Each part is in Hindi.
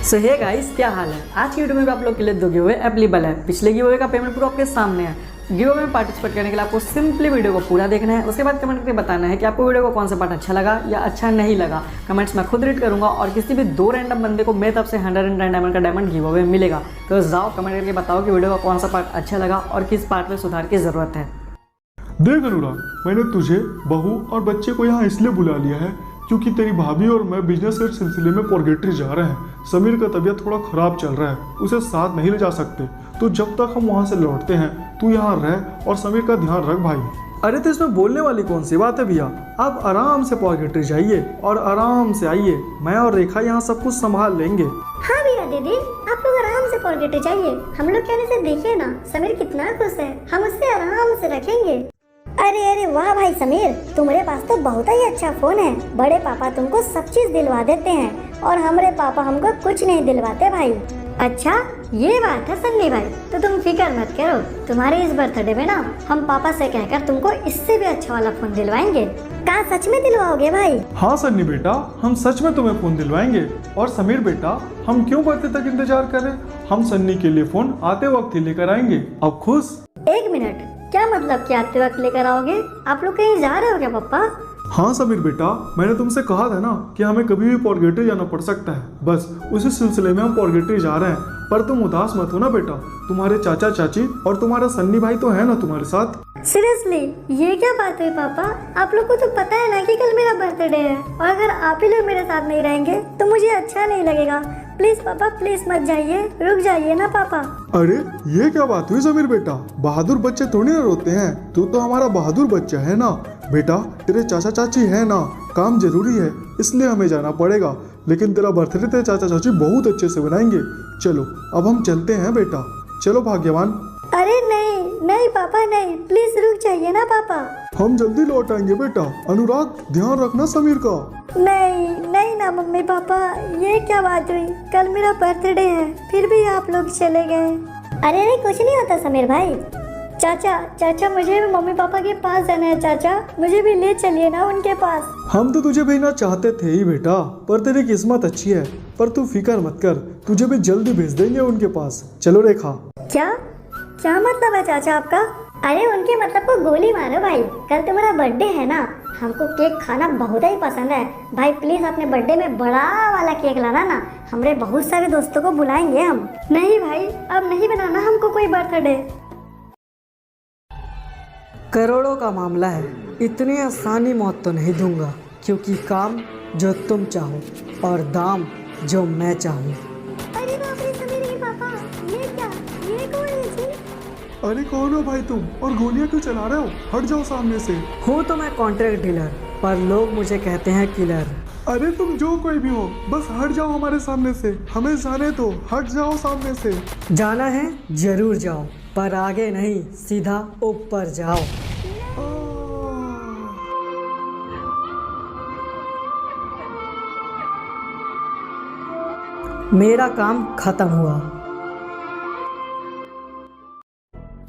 सो हे गाइस, क्या हाल है। आज की वीडियो में आप लोग के लिए दो गिव अवे अवेलेबल है। पिछले गिव अवे का पेमेंट प्रूफ आपके सामने है। गिव अवे में पार्टिसिपेट करने के लिए आपको सिंपली वीडियो को पूरा देखना है। उसके बाद कमेंट करके बताना है कि आपको वीडियो को कौन सा पार्ट अच्छा लगा या अच्छा नहीं लगा। कमेंट्स मैं खुद रीड करूंगा और किसी भी दो रैंडम बंदे को मेरी तरफ से 110 डायमंड का डायमंड गिव अवे मिलेगा। तो जाओ कमेंट करके बताओ कि वीडियो का कौन सा पार्ट अच्छा लगा और किस पार्ट में सुधार की जरूरत है। देख अनुराग, मैंने तुझे, बहू और बच्चे को यहाँ इसलिए बुला लिया है क्योंकि तेरी भाभी और मैं बिजनेस के सिलसिले में पोर्गेट्री जा रहे हैं। समीर का तबीयत थोड़ा खराब चल रहा है, उसे साथ नहीं ले जा सकते। तो जब तक हम वहाँ से लौटते हैं तू यहाँ रह और समीर का ध्यान रख भाई। अरे तो इसमें बोलने वाली कौन सी बात है भैया। आप आराम से पोर्गेट्री जाइए और आराम से आइए। मैं और रेखा यहाँ सब कुछ संभाल लेंगे। हाँ भैया दीदी, आप लोग आराम से पोर्गेट्री जाइए। हम लोग कहने से देखिए ना, समीर कितना खुश है। हम उससे आराम से रखेंगे। अरे वाह भाई समीर, तुम्हारे पास तो बहुत ही अच्छा फोन है। बड़े पापा तुमको सब चीज दिलवा देते हैं और हमारे पापा हमको कुछ नहीं दिलवाते भाई। अच्छा ये बात है सन्नी भाई, तो तुम फिक्र मत करो। तुम्हारे इस बर्थडे में ना हम पापा से कहकर तुमको इससे भी अच्छा वाला फोन दिलवाएंगे। क्या सच में दिलवाओगे भाई? हाँ सन्नी बेटा, हम सच में तुम्हें फोन दिलवाएंगे। और समीर बेटा, हम क्यों बर्थडे तक इंतजार करें, हम सन्नी के लिए फोन आते वक्त ही लेकर आएंगे। अब खुश? एक मिनट, क्या मतलब कि आते वक्त लेकर आओगे? आप लोग कहीं जा रहे हो क्या पापा? हाँ समीर बेटा, मैंने तुमसे कहा था ना कि हमें कभी भी पोर्गेट्री जाना पड़ सकता है। बस उसी सिलसिले में हम पोर्गेट्री जा रहे हैं। पर तुम उदास मत हो ना बेटा, तुम्हारे चाचा चाची और तुम्हारा सन्नी भाई तो है ना तुम्हारे साथ। सीरियसली ये क्या बात हुई पापा? आप लोग को तो पता है ना कि कल मेरा बर्थडे है और अगर आप ही लोग मेरे साथ नहीं रहेंगे तो मुझे अच्छा नहीं लगेगा। प्लीज पापा, प्लीज मत जाइए, रुक जाइए ना पापा। अरे ये क्या बात हुई समीर बेटा, बहादुर बच्चे थोड़ी ना रोते हैं। तू तो हमारा बहादुर बच्चा है ना बेटा। तेरे चाचा चाची है ना, काम जरूरी है इसलिए हमें जाना पड़ेगा। लेकिन तेरा बर्थडे तेरे चाचा चाची बहुत अच्छे से बनाएंगे। चलो अब हम चलते हैं बेटा, चलो भाग्यवान। अरे नहीं पापा नहीं, प्लीज रुक जाइए ना पापा। हम जल्दी लौट आएंगे बेटा। अनुराग ध्यान रखना समीर का। नहीं ना मम्मी पापा, ये क्या बात हुई? कल मेरा बर्थडे है फिर भी आप लोग चले गए। अरे कुछ नहीं होता समीर भाई। चाचा मुझे भी मम्मी पापा के पास जाना है। चाचा मुझे भी ले चलिए ना उनके पास। हम तो तुझे भेजना चाहते थे ही बेटा, पर तेरी किस्मत अच्छी है। पर तू फिक्र मत कर, तुझे भी जल्दी भेज देंगे उनके पास। चलो रेखा। क्या मतलब है चाचा आपका? अरे उनके मतलब को गोली मारो भाई। कल तुम्हारा बर्थडे है ना, हमको केक खाना बहुत ही पसंद है। भाई प्लीज अपने बर्थडे में बड़ा वाला केक लाना ना, हमारे बहुत सारे दोस्तों को बुलाएंगे हम। नहीं भाई, अब नहीं बनाना हमको कोई बर्थडे। करोड़ों का मामला है, इतनी आसानी मौत तो नहीं दूंगा, क्योंकि काम जो तुम चाहो और दाम जो मैं चाहूँ। अरे बाप रे समीर के पापा, ये क्या? ये कौन है जी? अरे कौन हो भाई तुम, और गोलियां क्यों चला रहे हो? हट जाओ सामने से। हूँ तो मैं कॉन्ट्रैक्ट डीलर, पर लोग मुझे कहते हैं किलर। अरे तुम जो कोई भी हो, बस हट जाओ हमारे सामने से। हमें जाने दो, हट जाओ सामने से। जाना है जरूर जाओ, पर आगे नहीं, सीधा ऊपर जाओ। मेरा काम खत्म हुआ।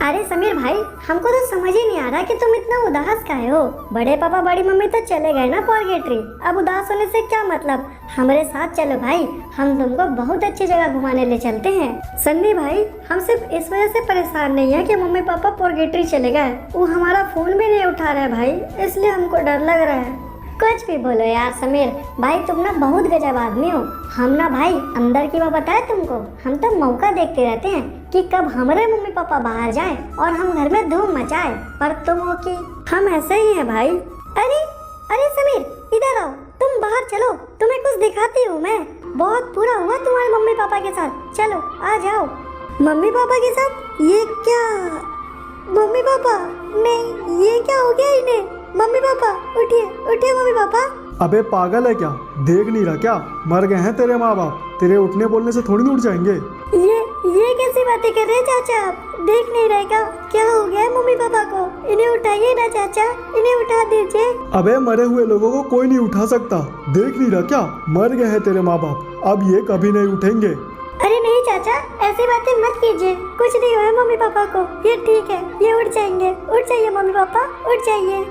अरे समीर भाई, हमको तो समझ ही नहीं आ रहा कि तुम इतना उदास काहे हो। बड़े पापा बड़ी मम्मी तो चले गए ना पोर्गेट्री, अब उदास होने से क्या मतलब? हमारे साथ चलो भाई, हम तुमको बहुत अच्छी जगह घुमाने ले चलते हैं। सन्नी भाई, हम सिर्फ इस वजह से परेशान नहीं है कि मम्मी पापा पोर्गेट्री चले गए, वो हमारा फोन भी नहीं उठा रहा है भाई, इसलिए हमको डर लग रहा है। कुछ भी बोलो यार समीर भाई, तुम ना बहुत गजब आदमी हो। हम ना भाई अंदर की बात बताए तुमको, हम तो मौका देखते रहते हैं कि कब हमारे मम्मी पापा बाहर जाएं और हम घर में धूम मचाएं, पर तुम हो कि हम ऐसे ही हैं भाई। अरे समीर इधर आओ, तुम बाहर चलो, तुम्हें कुछ दिखाती हूँ मैं। बहुत बुरा हुआ तुम्हारे मम्मी पापा के साथ, चलो आ जाओ। मम्मी पापा के साथ? ये क्या? मम्मी पापा नहीं, ये क्या हो गया इन्हें? मम्मी पापा उठिए मम्मी पापा। अबे पागल है क्या, देख नहीं रहा क्या? मर गए हैं तेरे माँ बाप, तेरे उठने बोलने से थोड़ी ना उठ जाएंगे। ये कैसी बातें कर रहे हैं चाचा आप? देख नहीं रहे क्या हो गया है मम्मी पापा को? इन्हें उठाइए ना चाचा, इन्हें उठा दीजिए। अबे मरे हुए लोगों को कोई नहीं उठा सकता, देख नहीं रहा क्या? मर गए हैं तेरे माँ बाप, अब ये कभी नहीं उठेंगे। अरे नहीं चाचा, ऐसी बातें मत कीजिए, कुछ नहीं हुआ मम्मी पापा को, ये ठीक है, ये उठ जाएंगे। उठ जाइए मम्मी पापा, उठ जाइए।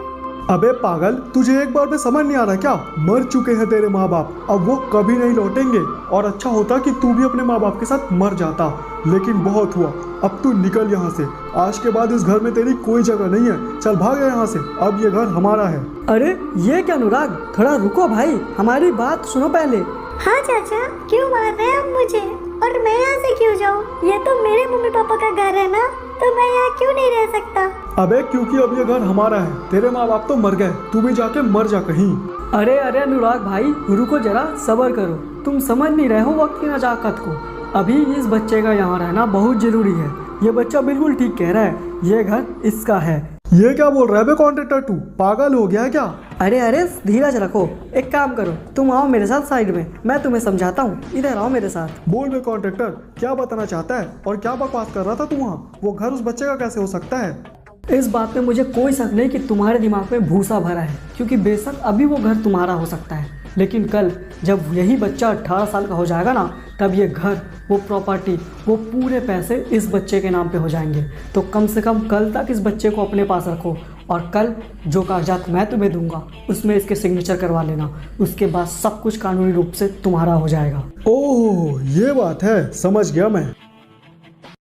अबे पागल, तुझे एक बार में समझ नहीं आ रहा क्या? मर चुके हैं तेरे माँ बाप, अब वो कभी नहीं लौटेंगे। और अच्छा होता कि तू भी अपने माँ बाप के साथ मर जाता, लेकिन बहुत हुआ। अब तू निकल यहाँ से। आज के बाद इस घर में तेरी कोई जगह नहीं है। चल भाग यहाँ से, अब ये घर हमारा है। अरे ये क्या अनुराग, थोड़ा रुको भाई, हमारी बात सुनो पहले। हाँ चाचा, क्यों मार रहे हैं आप मुझे? और मैं यहाँ से क्यों जाऊँ? ये तो मेरे मम्मी पापा का घर है ना, तो मैं यहाँ क्यों नहीं रह सकता? अबे क्योंकि अब ये घर हमारा है। तेरे माँ बाप तो मर गए, तू भी जाके मर जा कहीं। अरे अरे अनुराग भाई, रुको जरा, सब्र करो। तुम समझ नहीं रहे हो वक्त की नजाकत को। अभी इस बच्चे का यहाँ रहना बहुत जरूरी है। ये बच्चा बिल्कुल ठीक कह रहा है, ये घर इसका है। ये क्या बोल रहा है बे कॉन्ट्रैक्टर, तू पागल हो गया है क्या? अरे अरे धीरज रखो, एक काम करो, तुम आओ मेरे साथ साइड में, मैं तुम्हें समझाता हूँ। इधर आओ मेरे साथ। बोल बे कॉन्ट्रैक्टर, क्या बताना चाहता है और क्या बकवास कर रहा था तू वहाँ? वो घर उस बच्चे का कैसे हो सकता है? इस बात में मुझे कोई शक नहीं कि तुम्हारे दिमाग में भूसा भरा है, क्योंकि बेशक अभी वो घर तुम्हारा हो सकता है, लेकिन कल जब यही बच्चा 18 साल का हो जाएगा ना, तब ये घर, वो प्रॉपर्टी, वो पूरे पैसे इस बच्चे के नाम पे हो जाएंगे। तो कम से कम कल तक इस बच्चे को अपने पास रखो, और कल जो कागजात मैं तुम्हें दूंगा उसमें इसके सिग्नेचर करवा लेना। उसके बाद सब कुछ कानूनी रूप से तुम्हारा हो जाएगा। ओह ये बात है, समझ गया मैं।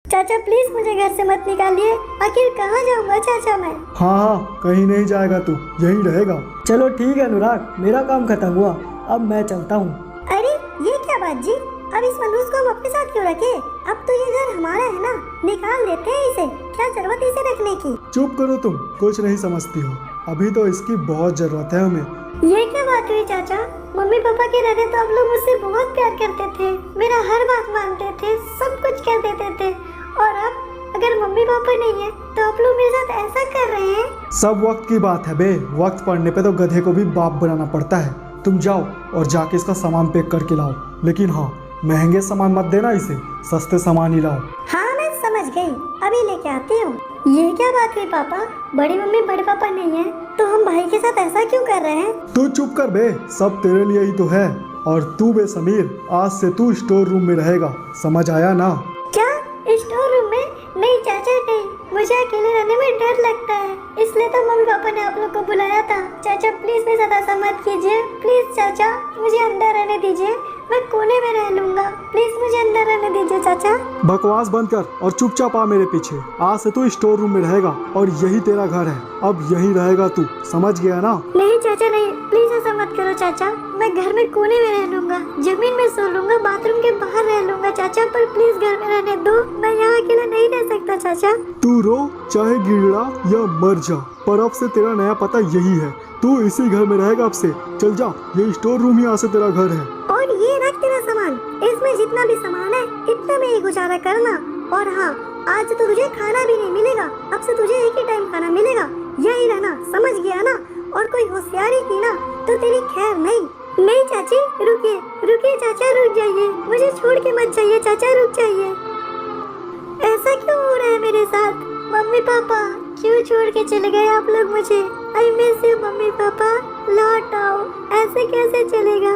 चाचा प्लीज मुझे घर से मत निकालिए। आखिर कहाँ जाऊँगा चाचा मैं? हाँ, कहीं नहीं जाएगा तू, यहीं रहेगा। चलो ठीक है अनुराग, मेरा काम खत्म हुआ, अब मैं चलता हूँ। अरे ये क्या बात जी, अब इस मनहूस को हम अपने साथ क्यों रखे? अब तो ये घर हमारा है ना, निकाल देते हैं इसे। क्या जरूरत है इसे रखने की? चुप करो तुम, कुछ नहीं समझती हो। अभी तो इसकी बहुत जरूरत है हमें। ये क्या बात हुई चाचा? मम्मी पापा के रहते तो आप लोग मुझसे बहुत प्यार करते थे, मेरा हर बात मानते थे, सब कुछ कह देते थे, और अब अगर मम्मी पापा नहीं है तो आप लोग मेरे साथ ऐसा कर रहे हैं? सब वक्त की बात है बे, वक्त पड़ने पे तो गधे को भी बाप बनाना पड़ता है। तुम जाओ और जाके इसका सामान पैक करके लाओ, लेकिन हाँ, महंगे सामान मत देना इसे, सस्ते सामान ही लाओ। हाँ मैं समझ गई, अभी लेके आती हूँ। ये क्या बात हुई पापा? बड़ी मम्मी बड़े पापा नहीं है तो हम भाई के साथ ऐसा क्यों कर रहे हैं? तू चुप कर बे, सब तेरे लिए ही तो है। और तू बे समीर, आज से तू स्टोर रूम में रहेगा, समझ आया ना? क्या स्टोर रूम में? नहीं चाचा नहीं, मुझे अकेले रहने में डर लगता है, इसलिए तो मम्मी पापा ने आप लोग को बुलाया था। चाचा प्लीज मेरे साथ ऐसा मत कीजिए, प्लीज चाचा मुझे अंदर रहने दीजिए, मैं कोने में रह लूंगा, प्लीज मुझे अंदर रहने दीजिए चाचा। बकवास बंद कर और चुपचाप आ मेरे पीछे। आज से तू स्टोर रूम में रहेगा और यही तेरा घर है, अब यही रहेगा तू, समझ गया ना? नहीं चाचा नहीं, प्लीज ऐसा मत करो चाचा, मैं घर में कोने में रह लूंगा, जमीन में सो लूंगा, बाथरूम के बाहर रह लूंगा चाचा, पर प्लीज घर में रहने दो, मैं यहाँ अकेला नहीं रह सकता चाचा। तू रो चाहे गिड़गिड़ा या मर जा, पर अब से तेरा नया पता यही है, तू इसी घर में रहेगा अब से। चल जा, ये स्टोर रूम ही आज से तेरा घर है। और ये रख तेरा सामान, इसमें जितना भी सामान है इतना में ही गुजारा करना। और हाँ, आज तो तुझे खाना भी नहीं मिलेगा, अब से तुझे एक ही टाइम खाना मिलेगा, यही रहना, समझ गया ना? और कोई होशियारी की ना तो तेरी खैर नहीं। नहीं चाची रुकिए, रुकिए चाचा, रुक जाइए, मुझे छोड़ के मत जाइए चाचा, रुक जाइए। ऐसा क्यों हो रहा है मेरे साथ? मम्मी पापा क्यों छोड़ के चले गए आप लोग मुझे? I miss you mummy papa, लौट आओ, ऐसे कैसे चलेगा?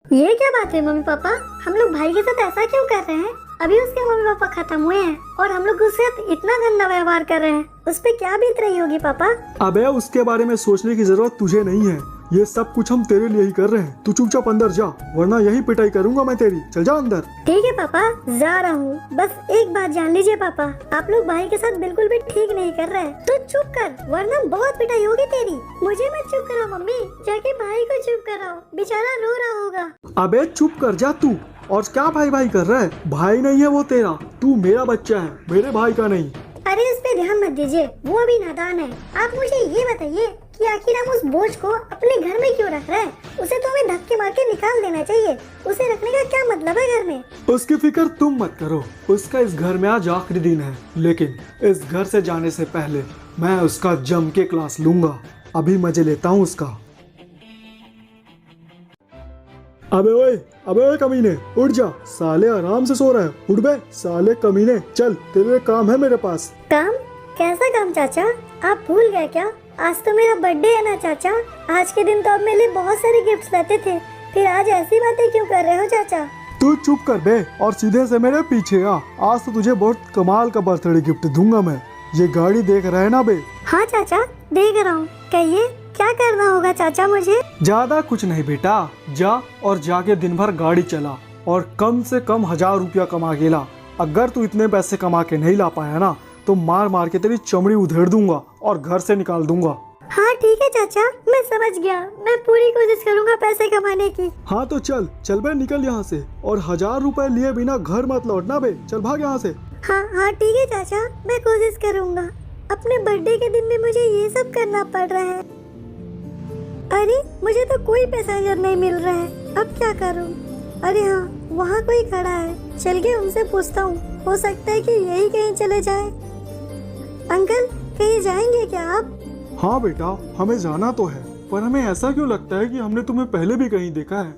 ये क्या बात है मम्मी पापा, हम लोग भाई के साथ ऐसा क्यों कर रहे हैं? अभी उसके मम्मी पापा खत्म हुए हैं और हम लोग उसके साथ इतना गंदा व्यवहार कर रहे हैं, उस पे क्या बीत रही होगी पापा? अबे उसके बारे में सोचने की जरूरत तुझे नहीं है, ये सब कुछ हम तेरे लिए ही कर रहे हैं। तू चुपचाप अंदर जा, वरना यही पिटाई करूंगा मैं तेरी। चल जा अंदर। ठीक है पापा, जा रहा हूँ, बस एक बात जान लीजिए पापा, आप लोग भाई के साथ बिल्कुल भी ठीक नहीं कर रहे हैं, तो चुप कर, वरना बहुत पिटाई होगी तेरी। मुझे मत चुप कराओ मम्मी, जाके भाई को चुप कराओ, बेचारा रो रहा होगा। अबे चुप कर जा तू, और क्या भाई भाई कर रहा है? भाई नहीं है वो तेरा, तू मेरा बच्चा है, मेरे भाई का नहीं। अरे उस पे ध्यान मत दीजिए, वो अभी नादान है। आप मुझे ये बताइए कि आखिर हम उस बोझ को अपने घर में क्यों रख रहे हैं? उसे तो हमें धक्के मार के निकाल देना चाहिए, उसे रखने का क्या मतलब है घर में? उसकी फिक्र तुम मत करो, उसका इस घर में आज आखिरी दिन है, लेकिन इस घर से जाने से पहले मैं उसका जम के क्लास लूंगा। अभी मजे लेता हूँ उसका। अबे ओए कमीने, उठ जा, साले आराम से सो रहा है, उठ बे साले कमीने, चल तेरे काम है मेरे पास। काम? कैसा काम चाचा? आप भूल गए क्या? आज तो मेरा बर्थडे है ना चाचा, आज के दिन तो आप मेरे लिए बहुत सारे गिफ्ट्स लाते थे, फिर आज ऐसी बातें क्यों कर रहे हो चाचा? तू चुप कर बे और सीधे से मेरे पीछे आ, आज तो तुझे बहुत कमाल का बर्थडे गिफ्ट दूंगा मैं। ये गाड़ी देख रहे हैं ना बे? हाँ चाचा, देख रहा हूँ। कहिए क्या करना होगा चाचा मुझे? ज्यादा कुछ नहीं बेटा, जा और जाके दिन भर गाड़ी चला और कम से कम 1000 रुपया कमा के ला। अगर तू इतने पैसे कमा के नहीं ला पाया ना तो मार मार के तेरी चमड़ी उधेड़ दूंगा और घर से निकाल दूंगा। हाँ ठीक है चाचा, मैं समझ गया। मैं पूरी कोशिश करूँगा पैसे कमाने की। हाँ तो चल चल बे, निकल यहाँ से और 1000 रुपए लिए बिना घर मत लौटना बे। चल भाग यहाँ से। हाँ हाँ ठीक है चाचा, मैं कोशिश करूँगा। अपने बर्थडे के दिन में मुझे ये सब करना पड़ रहा है। अरे मुझे तो कोई पैसेंजर नहीं मिल रहा है, अब क्या करूँ? अरे हाँ, वहाँ कोई खड़ा है, चल के उनसे पूछता हूँ। हो सकता है कि यही कहीं चले जाए। अंकल, कहीं जाएंगे क्या आप? हाँ बेटा, हमें जाना तो है, पर हमें ऐसा क्यों लगता है कि हमने तुम्हें पहले भी कहीं देखा है।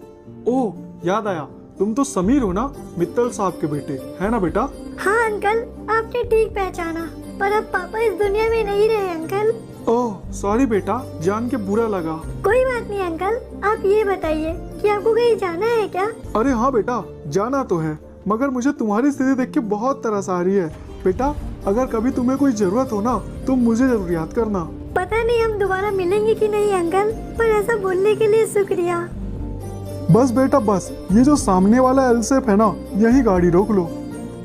ओह याद आया, तुम तो समीर हो ना, मित्तल साहब के बेटे, है ना बेटा? हाँ अंकल, आपने ठीक पहचाना, पर अब पापा इस दुनिया में नहीं रहे अंकल। ओह सॉरी बेटा, जान के बुरा लगा। कोई बात नहीं अंकल, आप ये बताइए कि आपको कहीं जाना है क्या? अरे हाँ बेटा, जाना तो है, मगर मुझे तुम्हारी स्थिति देख के बहुत तरस आ रही है। बेटा अगर कभी तुम्हें कोई जरूरत हो ना तो मुझे जरूर याद करना। पता नहीं हम दोबारा मिलेंगे कि नहीं अंकल, पर ऐसा बोलने के लिए शुक्रिया। बस बेटा बस, ये जो सामने वाला एलसेफ है ना, यही गाड़ी रोक लो।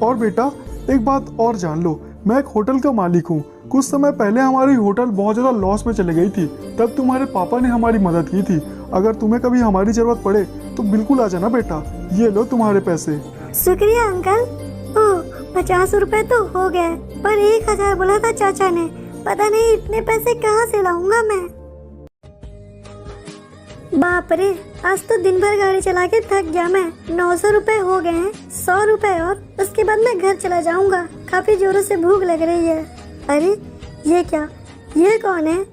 और बेटा एक बात और जान लो, मैं एक होटल का मालिक हूँ। कुछ समय पहले हमारी होटल बहुत ज़्यादा लॉस में चली गई थी, तब तुम्हारे पापा ने हमारी मदद की थी। अगर तुम्हें कभी हमारी ज़रूरत पड़े तो बिल्कुल आ जाना बेटा। ये लो तुम्हारे पैसे। शुक्रिया अंकल। ओह 50 रुपए तो हो गए, पर 1000 बोला था चाचा ने। पता नहीं इतने पैसे कहाँ से लाऊंगा मैं। बाप रे, आज तो दिन भर गाड़ी चला के थक गया मैं। 900 रुपए हो गए हैं, 100 रुपए और उसके बाद मैं घर चला जाऊंगा। काफी जोरों से भूख लग रही है। अरे ये क्या, ये कौन है?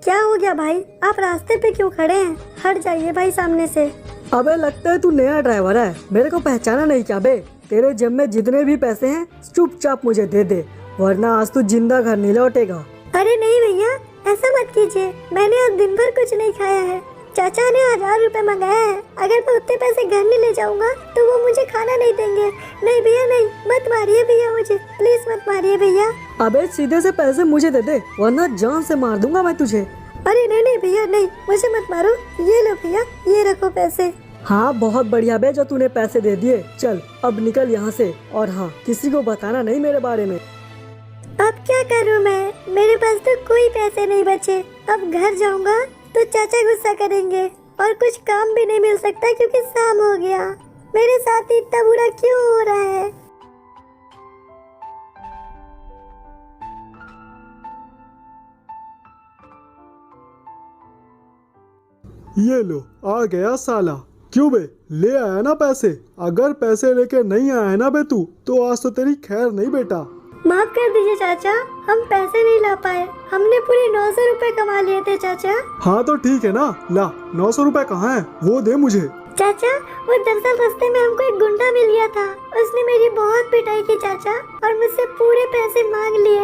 क्या हो गया भाई, आप रास्ते पे क्यों खड़े हैं? हट जाइए भाई सामने से। अबे लगता है तू नया ड्राइवर है, मेरे को पहचाना नहीं क्या बे? तेरे जेब में जितने भी पैसे हैं चुपचाप मुझे दे दे, वरना आज तू जिंदा घर नहीं लौटेगा। अरे नहीं भैया, ऐसा मत कीजिए, मैंने आज दिन भर कुछ नहीं खाया है। चाचा ने 1000 रुपए मंगाया है, अगर मैं उतने पैसे घर नहीं ले जाऊंगा तो वो मुझे खाना नहीं देंगे। नहीं भैया नहीं, मत मारिए भैया मुझे, प्लीज मत मारिए भैया। अबे सीधे से पैसे मुझे दे दे, वरना जान से मार दूंगा मैं तुझे। अरे नहीं नहीं भैया नहीं, मुझे मत मारो। ये लो भैया, ये रखो पैसे। हाँ बहुत बढ़िया बे जो तूने पैसे दे दिए। चल अब निकल यहाँ से, और हाँ किसी को बताना नहीं मेरे बारे में। अब क्या करूँ मैं, मेरे पास तो कोई पैसे नहीं बचे। अब घर जाऊंगा तो चाचा गुस्सा करेंगे और कुछ काम भी नहीं मिल सकता क्योंकि शाम हो गया। मेरे साथ इतना बुरा क्यों हो रहा है? ये लो आ गया साला। क्यों बे, ले आया ना पैसे? अगर पैसे लेके नहीं आया ना बे तू, तो आज तो तेरी खैर नहीं बेटा। माफ कर दीजिए चाचा, हम पैसे नहीं ला पाए। हमने पूरे 900 रुपए कमा लिए थे चाचा। हाँ तो ठीक है ना, ला 900 रुपए कहाँ है, वो दे मुझे। चाचा वो दरअसल रास्ते में हमको एक गुंडा मिल गया था, उसने मेरी बहुत पिटाई की चाचा और मुझसे पूरे पैसे मांग लिए।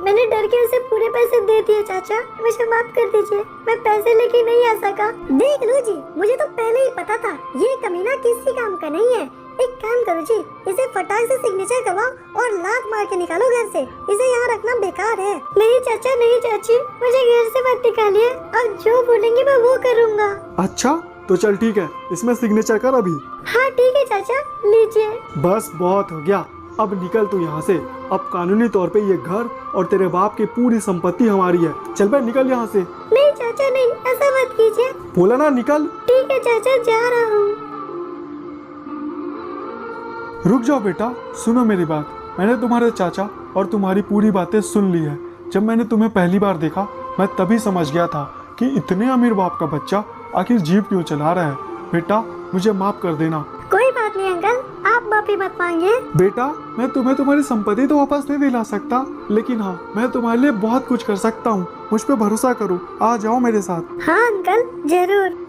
मैंने डर के उसे पूरे पैसे दे दिए चाचा, मुझे माफ कर दीजिए, मैं पैसे लेके नहीं आ सका। देख लो जी, मुझे तो पहले ही पता था ये कमीना किसी काम का नहीं है। एक काम करो जी, इसे फटाक से सिग्नेचर करवाओ और लात मार के निकालो घर से। इसे यहाँ रखना बेकार है। नहीं चाचा नहीं चाची, मुझे घर से मत निकालिए, अब जो बोलेंगे मैं वो करूँगा। अच्छा तो चल ठीक है, इसमें सिग्नेचर कर अभी। हाँ ठीक है चाचा, लीजिए। बस बहुत हो गया, अब निकल तू यहाँ से। अब कानूनी तौर पे ये घर और तेरे बाप की पूरी संपत्ति हमारी है। चल बे निकल यहाँ से। नहीं चाचा नहीं, ऐसा मत कीजिए। बोला ना निकल। ठीक है चाचा, जा रहा हूँ। रुक जाओ बेटा, सुनो मेरी बात। मैंने तुम्हारे चाचा और तुम्हारी पूरी बातें सुन ली है। जब मैंने तुम्हें पहली बार देखा, मैं तभी समझ गया था कि इतने अमीर बाप का बच्चा आखिर जीप क्यों चला रहा है। बेटा मुझे माफ कर देना। कोई बात नहीं अंकल, आप माफी मत मांगिए। बेटा मैं तुम्हें तुम्हारी संपत्ति तो वापस नहीं दिला सकता, लेकिन हाँ मैं तुम्हारे लिए बहुत कुछ कर सकता हूँ। मुझ पे भरोसा करो, आ जाओ मेरे साथ। हाँ अंकल जरूर।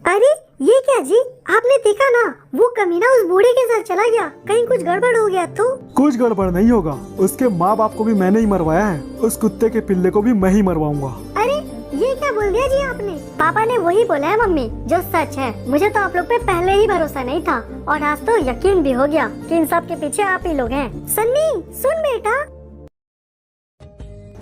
अरे ये क्या जी, आपने देखा ना, वो कमीना उस बूढ़े के साथ चला गया। कहीं कुछ गड़बड़ हो गया तो? कुछ गड़बड़ नहीं होगा, उसके माँ बाप को भी मैंने ही मरवाया है, उस कुत्ते के पिल्ले को भी मैं ही मरवाऊंगा। अरे ये क्या बोल दिया जी आपने? पापा ने वही बोला है मम्मी, जो सच है। मुझे तो आप लोग पे पहले ही भरोसा नहीं था, और आज तो यकीन भी हो गया कि इन सब के पीछे आप ही लोग हैं। सन्नी सुन बेटा,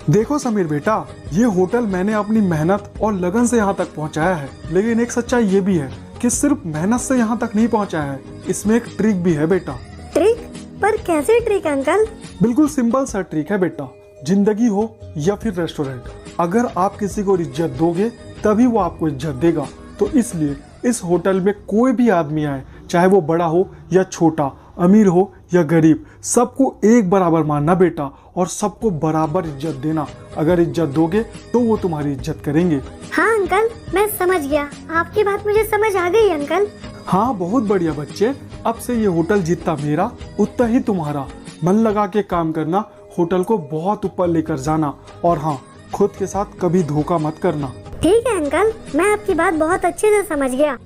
देखो समीर बेटा, ये होटल मैंने अपनी मेहनत और लगन से यहाँ तक पहुँचाया है, लेकिन एक सच्चाई ये भी है कि सिर्फ मेहनत से यहाँ तक नहीं पहुँचाया है, इसमें एक ट्रिक भी है बेटा। ट्रिक? पर कैसे ट्रिक अंकल? बिल्कुल सिंपल सा ट्रिक है बेटा। जिंदगी हो या फिर रेस्टोरेंट, अगर आप किसी को इज्जत दोगे तभी वो आपको इज्जत देगा। तो इसलिए इस होटल में कोई भी आदमी आए, चाहे वो बड़ा हो या छोटा, अमीर हो या गरीब, सबको एक बराबर मानना बेटा, और सबको बराबर इज्जत देना। अगर इज्जत दोगे तो वो तुम्हारी इज्जत करेंगे। हाँ अंकल, मैं समझ गया, आपकी बात मुझे समझ आ गई अंकल। हाँ बहुत बढ़िया बच्चे, अब से ये होटल जितना मेरा उतना ही तुम्हारा। मन लगा के काम करना, होटल को बहुत ऊपर लेकर जाना, और हाँ, खुद के साथ कभी धोखा मत करना। ठीक है अंकल, मैं आपकी बात बहुत अच्छे से समझ गया।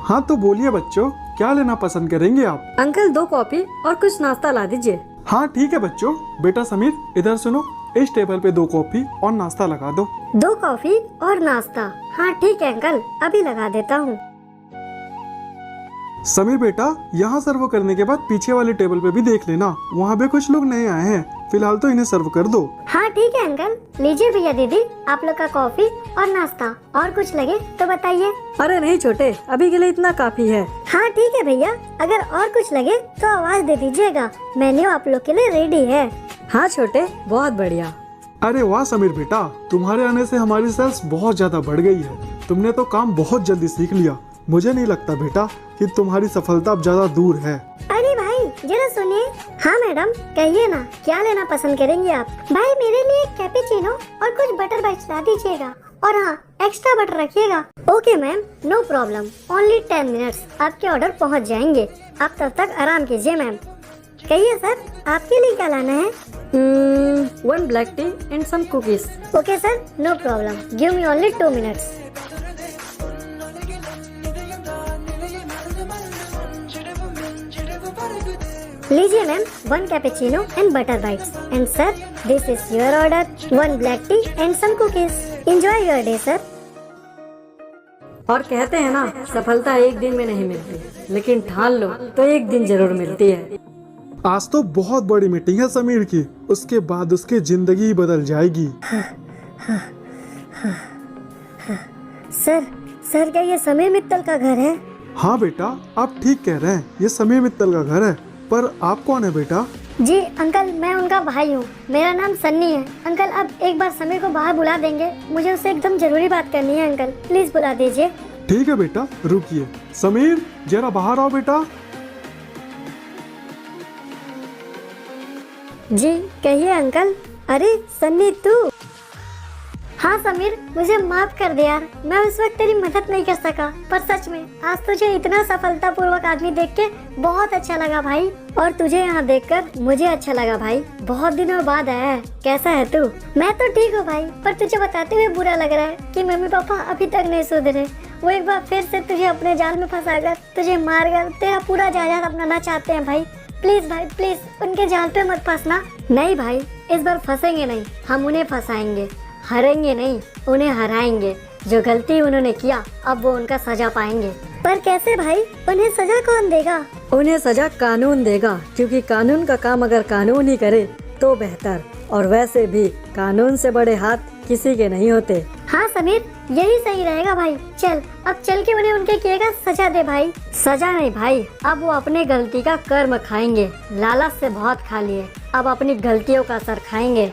हाँ तो बोलिए बच्चों, क्या लेना पसंद करेंगे आप? अंकल 2 कॉफी और कुछ नाश्ता ला दीजिए। हाँ ठीक है बच्चों। बेटा समीर, इधर सुनो, इस टेबल पे 2 कॉफी और नाश्ता लगा दो। 2 कॉफी और नाश्ता? हाँ ठीक है अंकल, अभी लगा देता हूँ। समीर बेटा, यहाँ सर्व करने के बाद पीछे वाले टेबल पे भी देख लेना, वहाँ पे कुछ लोग नए आए हैं, फिलहाल तो इन्हें सर्व कर दो। हाँ ठीक है अंकल, लीजिए भैया दीदी, आप लोग का कॉफी और नाश्ता। और कुछ लगे तो बताइए। अरे नहीं छोटे, अभी के लिए इतना काफी है। हाँ ठीक है भैया, अगर और कुछ लगे तो आवाज दे दीजिएगा, मेन्यू आप लोग के लिए रेडी है। हाँ छोटे, बहुत बढ़िया। अरे वाह समीर बेटा, तुम्हारे आने से हमारी सेल्स बहुत ज्यादा बढ़ गई है। तुमने तो काम बहुत जल्दी सीख लिया। मुझे नहीं लगता बेटा कि तुम्हारी सफलता अब ज्यादा दूर है। अरे भाई जरा सुनिए। हाँ मैडम, कहिए ना, क्या लेना पसंद करेंगे आप? भाई मेरे लिए एक कैपेचिनो और कुछ बटर बाइट्स ला दीजिएगा, और हाँ, एक्स्ट्रा बटर रखिएगा। Okay ma'am, no problem, only 10 minutes, आपके ऑर्डर पहुंच जाएंगे। आप तब तक आराम कीजिए मैम। कहिए सर, आपके लिए क्या लाना है? 1 black tea and some cookies. Okay sir, no problem, give me only 2 minutes. लीजिए ma'am, 1 cappuccino and butter bites, and sir this is your order, 1 black tea and some cookies. Enjoy your day sir. और कहते हैं ना, सफलता एक दिन में नहीं मिलती, लेकिन ठान लो तो एक दिन जरूर मिलती है। आज तो बहुत बड़ी मीटिंग है समीर की, उसके बाद उसकी जिंदगी ही बदल जाएगी। सर क्या ये समीर मित्तल का घर है? हाँ बेटा, आप ठीक कह रहे हैं, ये समीर मित्तल का घर है। पर आप कौन है बेटा? जी अंकल, मैं उनका भाई हूँ, मेरा नाम सन्नी है। अंकल अब एक बार समीर को बाहर बुला देंगे, मुझे उससे एकदम जरूरी बात करनी है। अंकल प्लीज बुला दीजिए। ठीक है बेटा, रुकिए। समीर जरा बाहर आओ बेटा। जी कहिए अंकल। अरे सन्नी तू? हाँ समीर, मुझे माफ कर दे यार, मैं उस वक्त तेरी मदद नहीं कर सका, पर सच में आज तुझे इतना सफलतापूर्वक आदमी देख के बहुत अच्छा लगा भाई, और तुझे यहाँ देखकर मुझे अच्छा लगा भाई। बहुत दिनों बाद आया है, कैसा है तू? मैं तो ठीक हूँ भाई, पर तुझे बताते हुए बुरा लग रहा है कि मम्मी पापा अभी तक नहीं सुधरे। वो एक बार फिर से तुझे अपने जाल में फंसाकर, तुझे मारकर तेरा पूरा जायदाद अपनाना चाहते हैं भाई। प्लीज भाई प्लीज, उनके जाल पे मत फंसना। नहीं भाई, इस बार फंसेंगे नहीं, हम उन्हें फंसाएंगे। हारेंगे नहीं, उन्हें हराएंगे। जो गलती उन्होंने किया, अब वो उनका सजा पाएंगे। पर कैसे भाई? उन्हें सजा कौन देगा? उन्हें सजा कानून देगा, क्योंकि कानून का काम अगर कानून ही करे तो बेहतर। और वैसे भी कानून से बड़े हाथ किसी के नहीं होते। हाँ समीर, यही सही रहेगा भाई। चल अब चल के उन्हें उनके किए का सजा दे भाई। सजा नहीं भाई, अब वो अपने गलती का कर्म खाएंगे। लालच से बहुत खा लिए, अब अपनी गलतियों का असर खाएंगे।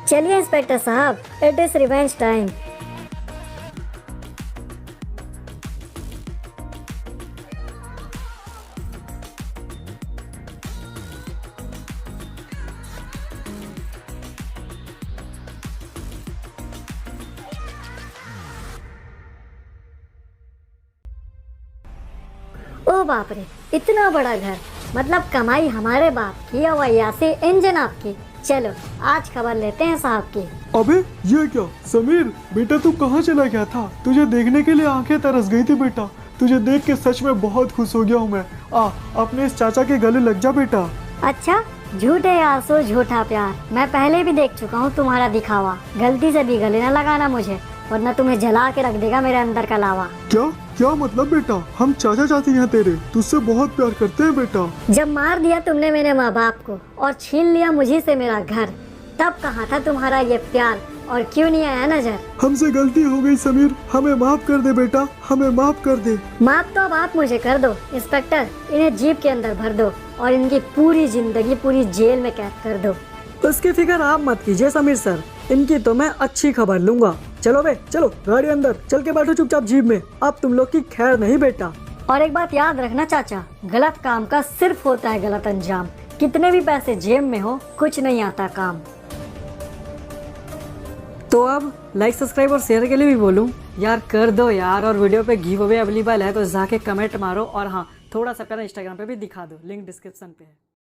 चलिए इंस्पेक्टर साहब, इट इज रिवेंज टाइम। ओ बाप रे, इतना बड़ा घर, मतलब कमाई हमारे बाप की और वैयासी इंजन आपकी। चलो आज खबर लेते हैं साहब की। अबे ये क्या समीर बेटा, तू कहाँ चला गया था? तुझे देखने के लिए आंखें तरस गई थी बेटा। तुझे देख के सच में बहुत खुश हो गया हूँ मैं। अपने इस चाचा के गले लग जा बेटा। अच्छा, झूठे आंसू झूठा प्यार, मैं पहले भी देख चुका हूँ तुम्हारा दिखावा। गलती से भी गले न लगाना मुझे, वरना तुम्हें जला के रख देगा मेरे अंदर का लावा। क्या मतलब बेटा? हम चाचा चाची हैं तेरे, तुझसे बहुत प्यार करते हैं बेटा। जब मार दिया तुमने मेरे माँ बाप को और छीन लिया मुझे से मेरा घर, तब कहाँ था तुम्हारा ये प्यार और क्यों नहीं आया नजर। हमसे गलती हो गई समीर, हमें माफ कर दे बेटा, हमें माफ कर दे। माफ तो अब आप मुझे कर दो इंस्पेक्टर, इन्हें जीप के अंदर भर दो और इनकी पूरी जिंदगी पूरी जेल में कैद कर दो। उसकी फिक्र आप मत कीजिए समीर सर, इनकी तो मैं अच्छी खबर लूंगा। चलो बे चलो, गाड़ी अंदर चल के बैठो चुपचाप जीप में, अब तुम लोग की खैर नहीं बेटा। और एक बात याद रखना चाचा, गलत काम का सिर्फ होता है गलत अंजाम। कितने भी पैसे जेब में हो, कुछ नहीं आता काम। तो अब लाइक सब्सक्राइब और शेयर के लिए भी बोलूं यार, कर दो यार। और वीडियो पे गिव अवे अवेलेबल है तो जाके कमेंट मारो, और हाँ थोड़ा सा अपना इंस्टाग्राम पे भी दिखा दो, लिंक डिस्क्रिप्शन पे है।